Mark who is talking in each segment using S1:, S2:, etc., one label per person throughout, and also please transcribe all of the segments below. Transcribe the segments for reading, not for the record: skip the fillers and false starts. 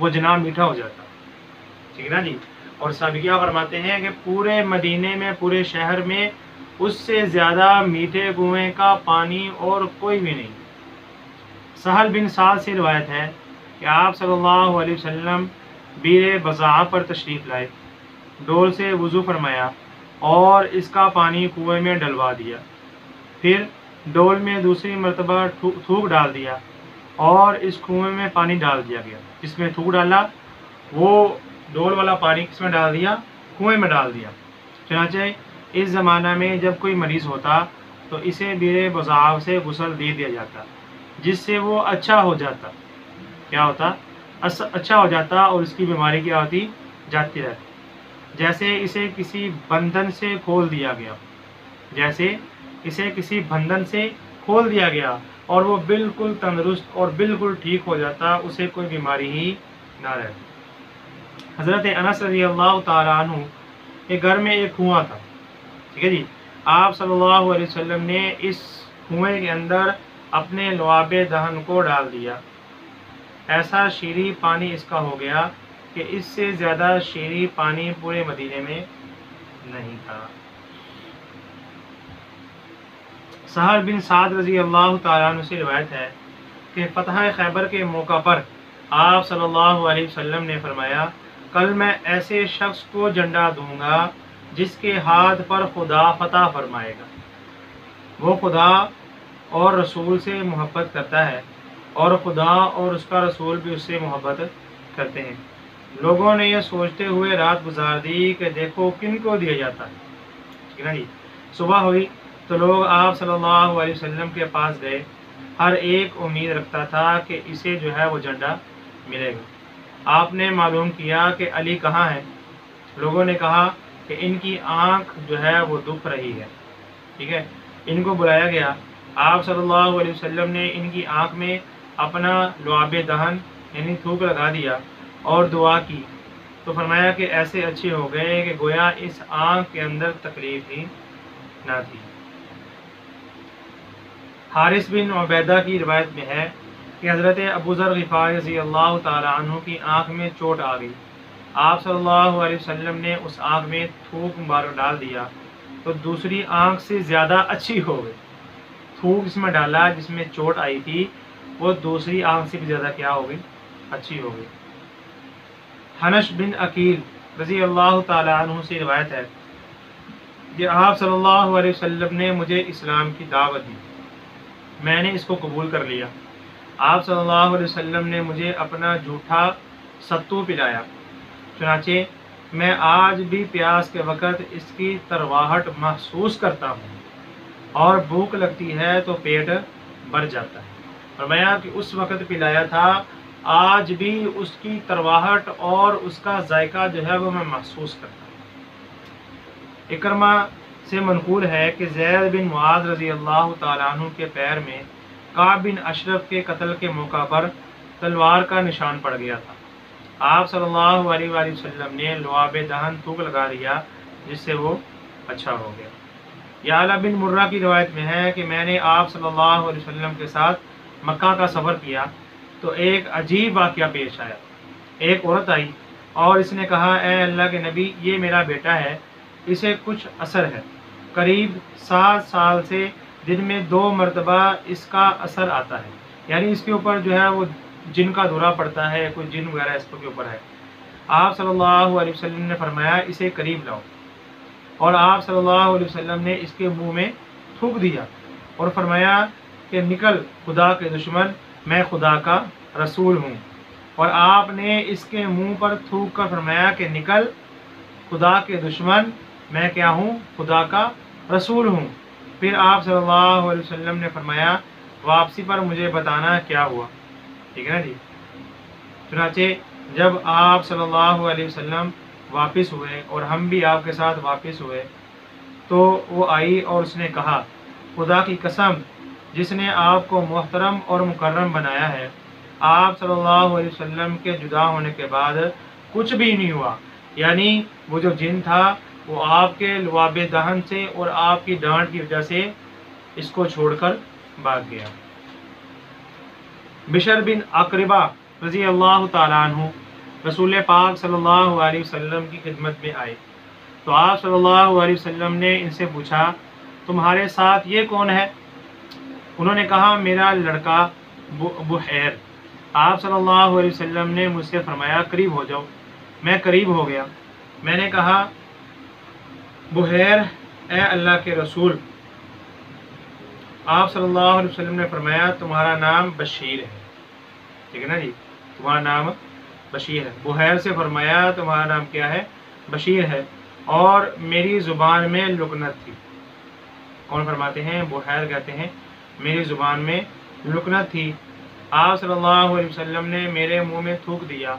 S1: وہ جناب میٹھا ہو جاتا، ٹھیک ہے نا جی۔ اور صحابی کیا فرماتے ہیں کہ پورے مدینے میں، پورے شہر میں اس سے زیادہ میٹھے کنویں کا پانی اور کوئی بھی نہیں۔ سہل بن سعد سے روایت ہے کہ آپ صلی اللہ علیہ وسلم بیر بضاعہ پر تشریف لائے، ڈول سے وضو فرمایا اور اس کا پانی کنویں میں ڈلوا دیا، پھر ڈول میں دوسری مرتبہ تھوک ڈال دیا اور اس کنویں میں پانی ڈال دیا گیا۔ جس میں تھوک ڈالا وہ ڈول والا پانی کس میں ڈال دیا؟ کنویں میں ڈال دیا۔ چنانچہ اس زمانہ میں جب کوئی مریض ہوتا تو اسے بیر بضاعہ سے غسل دے دیا جاتا، جس سے وہ اچھا ہو جاتا۔ کیا ہوتا؟ اچھا ہو جاتا اور اس کی بیماری کیا ہوتی؟ جاتی رہتی۔ جیسے اسے کسی بندھن سے کھول دیا گیا، جیسے اسے کسی بندھن سے کھول دیا گیا اور وہ بالکل تندرست اور بالکل ٹھیک ہو جاتا، اسے کوئی بیماری ہی نہ رہتی۔ حضرت انس رضی اللہ تعالیٰ عنہ کے گھر میں ایک کنواں تھا، ٹھیک ہے جی۔ آپ صلی اللہ علیہ وسلم نے اس کنویں کے اندر اپنے لعاب دہن کو ڈال دیا، ایسا شیریں پانی اس کا ہو گیا کہ اس سے زیادہ شیریں پانی پورے مدینے میں نہیں تھا۔ سہل بن سعد رضی اللہ تعالیٰ عنہ سے روایت ہے کہ فتح خیبر کے موقع پر آپ صلی اللہ علیہ وسلم نے فرمایا، کل میں ایسے شخص کو جھنڈا دوں گا جس کے ہاتھ پر خدا فتح فرمائے گا۔ وہ خدا اور رسول سے محبت کرتا ہے اور خدا اور اس کا رسول بھی اس سے محبت کرتے ہیں۔ لوگوں نے یہ سوچتے ہوئے رات گزار دی کہ دیکھو کن کو دیا جاتا ہے، ٹھیک ہے نا جی۔ صبح ہوئی تو لوگ آپ صلی اللہ علیہ وسلم کے پاس گئے، ہر ایک امید رکھتا تھا کہ اسے جو ہے وہ جھنڈا ملے گا۔ آپ نے معلوم کیا کہ علی کہاں ہے؟ لوگوں نے کہا کہ ان کی آنکھ جو ہے وہ دکھ رہی ہے، ٹھیک ہے۔ ان کو بلایا گیا، آپ صلی اللہ علیہ وسلم نے ان کی آنکھ میں اپنا لعاب دہن یعنی تھوک لگا دیا اور دعا کی تو فرمایا کہ ایسے اچھے ہو گئے کہ گویا اس آنکھ کے اندر تکلیف ہی نہ تھی۔ حارث بن عبیدہ کی روایت میں ہے کہ حضرت ابو ذر غفاری رضی اللہ تعالیٰ عنہ کی آنکھ میں چوٹ آ گئی، آپ صلی اللہ علیہ وسلم نے اس آنکھ میں تھوک مبارک ڈال دیا تو دوسری آنکھ سے زیادہ اچھی ہو گئی۔ تھوک اس میں ڈالا جس میں چوٹ آئی تھی، وہ دوسری آنکھ سے بھی زیادہ کیا ہو گئی؟ اچھی ہو گئی۔ حنش بن عقیل رضی اللہ تعالیٰ عنہ سے روایت ہے کہ آپ صلی اللہ علیہ وسلم نے مجھے اسلام کی دعوت دی، میں نے اس کو قبول کر لیا۔ آپ صلی اللہ علیہ وسلم نے مجھے اپنا جھوٹا ستو پلایا، چنانچہ میں آج بھی پیاس کے وقت اس کی ترواہٹ محسوس کرتا ہوں اور بھوک لگتی ہے تو پیٹ بھر جاتا ہے۔ فرمایا کہ اس وقت پلایا تھا، آج بھی اس کی ترواہٹ اور اس کا ذائقہ جو ہے وہ میں محسوس کرتا ہوں۔ اکرمہ سے منقول ہے کہ زید بن معاذ رضی اللہ تعالیٰ عنہ کے پیر میں کعب بن اشرف کے قتل کے موقع پر تلوار کا نشان پڑ گیا تھا۔ آپ صلی اللہ علیہ وآلہ وسلم نے لعاب دہن تھوک لگا دیا جس سے وہ اچھا ہو گیا۔ یعلا بن مرہ کی روایت میں ہے کہ میں نے آپ صلی اللہ علیہ وسلم کے ساتھ مکہ کا سفر کیا تو ایک عجیب واقعہ پیش آیا۔ ایک عورت آئی اور اس نے کہا، اے اللہ کے نبی، یہ میرا بیٹا ہے، اسے کچھ اثر ہے، قریب 7 سال سے دن میں 2 مرتبہ اس کا اثر آتا ہے، یعنی اس کے اوپر جو ہے وہ جن کا دورہ پڑتا ہے، کوئی جن وغیرہ اس کے اوپر ہے۔ آپ صلی اللہ علیہ وسلم نے فرمایا اسے قریب لاؤ، اور آپ صلی اللہ علیہ وسلم نے اس کے منہ میں تھوک دیا اور فرمایا کہ نکل خدا کے دشمن، میں خدا کا رسول ہوں۔ اور آپ نے اس کے منہ پر تھوک کر فرمایا کہ نکل خدا کے دشمن، میں کیا ہوں؟ خدا کا رسول ہوں۔ پھر آپ صلی اللہ علیہ وسلم نے فرمایا واپسی پر مجھے بتانا کیا ہوا، ٹھیک ہے نا جی۔ چنانچہ جب آپ صلی اللہ علیہ وسلم واپس ہوئے اور ہم بھی آپ کے ساتھ واپس ہوئے تو وہ آئی اور اس نے کہا، خدا کی قسم جس نے آپ کو محترم اور مکرم بنایا ہے، آپ صلی اللہ علیہ وسلم کے جدا ہونے کے بعد کچھ بھی نہیں ہوا، یعنی وہ جو جن تھا وہ آپ کے لعاب دہن سے اور آپ کی ڈانٹ کی وجہ سے اس کو چھوڑ کر بھاگ گیا۔ بشر بن اقربہ رضی اللہ تعالیٰ عنہ رسول پاک صلی اللہ علیہ وسلم کی خدمت میں آئے تو آپ صلی اللہ علیہ وسلم نے ان سے پوچھا تمہارے ساتھ یہ کون ہے؟ انہوں نے کہا میرا لڑکا بحیر۔ آپ صلی اللہ علیہ وسلم نے مجھ سے فرمایا قریب ہو جاؤ۔ میں قریب ہو گیا۔ میں نے کہا بحیر اے اللہ کے رسول، آپ صلی اللہ علیہ وسلم نے فرمایا تمہارا نام بشیر ہے، ٹھیک ہے نا جی، تمہارا نام بشیر ہے۔ بحیر سے فرمایا تمہارا نام کیا ہے؟ بشیر ہے، اور میری زبان میں لکنت تھی۔ کون فرماتے ہیں؟ بحیر کہتے ہیں میری زبان میں لکنت تھی۔ آپ صلی اللہ علیہ وسلم نے میرے منہ میں تھوک دیا،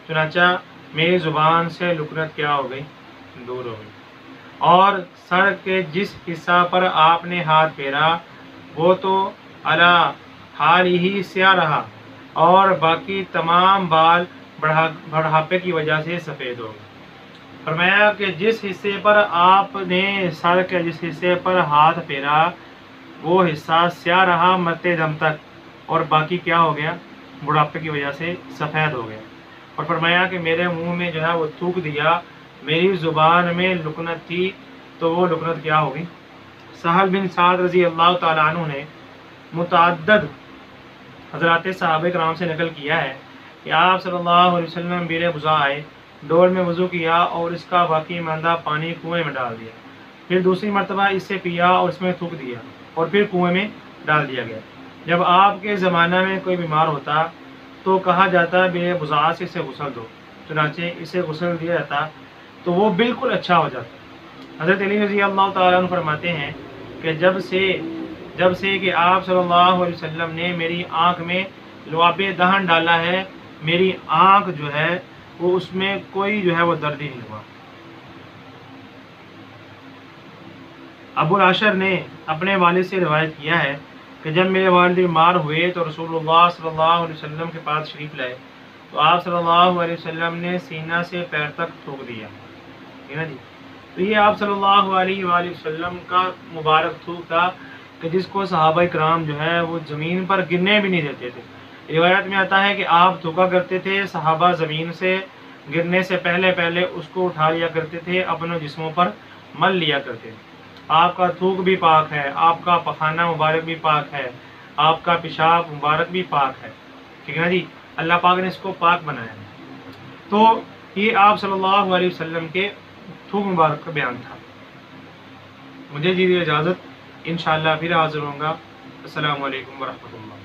S1: چنانچہ میری زبان سے لکنت کیا ہو گئی؟ دور ہو گئی، اور سر کے جس حصہ پر آپ نے ہاتھ پھیرا وہ تو اعلیٰ حال ہی سیاہ رہا، اور باقی تمام بال بڑھاپے کی وجہ سے سفید ہو گئے۔ فرمایا کہ جس حصے پر آپ نے سر کے جس حصے پر ہاتھ پھیرا وہ حصہ سیاہ رہا مرتے دم تک، اور باقی کیا ہو گیا؟ بڑھاپے کی وجہ سے سفید ہو گیا۔ اور فرمایا کہ میرے منہ میں جو ہے وہ تھوک دیا، میری زبان میں لکنت تھی تو وہ لکنت کیا ہوگی؟ سہل بن سعد رضی اللہ تعالیٰ عنہ نے متعدد حضرات صحابہ کرام سے نقل کیا ہے کہ آپ صلی اللہ علیہ وسلم بیر بزا آئے، ڈول میں وضو کیا اور اس کا باقی ماندہ پانی کنویں میں ڈال دیا، پھر دوسری مرتبہ اس سے پیا اور اس میں تھوک دیا اور پھر کنویں میں ڈال دیا گیا۔ جب آپ کے زمانہ میں کوئی بیمار ہوتا تو کہا جاتا بیر بزا سے اسے غسل دو، چنانچہ اسے غسل دیا جاتا تو وہ بالکل اچھا ہو جاتا۔ حضرت علی رضی اللہ تعالیٰ عنہ فرماتے ہیں کہ جب سے کہ آپ صلی اللہ علیہ وسلم نے میری آنکھ میں لعاب دہن ڈالا ہے، میری آنکھ جو ہے وہ اس میں کوئی جو ہے وہ درد ہی نہیں ہوا۔ ابو العشر نے اپنے والد سے روایت کیا ہے کہ جب میرے والد بیمار ہوئے تو رسول اللہ صلی اللہ علیہ وسلم کے پاس شریف لائے تو آپ صلی اللہ علیہ وسلم نے سینہ سے پیر تک تھوک دیا، ٹھیک ہے نا جی۔ تو یہ آپ صلی اللہ علیہ وآلہ وسلم کا مبارک تھوک تھا کہ جس کو صحابہ کرام جو ہے وہ زمین پر گرنے بھی نہیں دیتے تھے۔ روایت میں آتا ہے کہ آپ تھوکا کرتے تھے، صحابہ زمین سے گرنے سے پہلے اس کو اٹھا لیا کرتے تھے، اپنے جسموں پر مل لیا کرتے تھے۔ آپ کا تھوک بھی پاک ہے، آپ کا پخانہ مبارک بھی پاک ہے، آپ کا پیشاب مبارک بھی پاک ہے، ٹھیک ہے نا جی۔ اللہ پاک نے اس کو پاک بنایا ہے۔ تو یہ آپ صلی اللہ علیہ وسلم کے تھوک مبارک کا بیان تھا۔ مجھے دیجیے اجازت، انشاءاللہ پھر حاضر ہوں گا۔ السلام علیکم ورحمۃ اللہ۔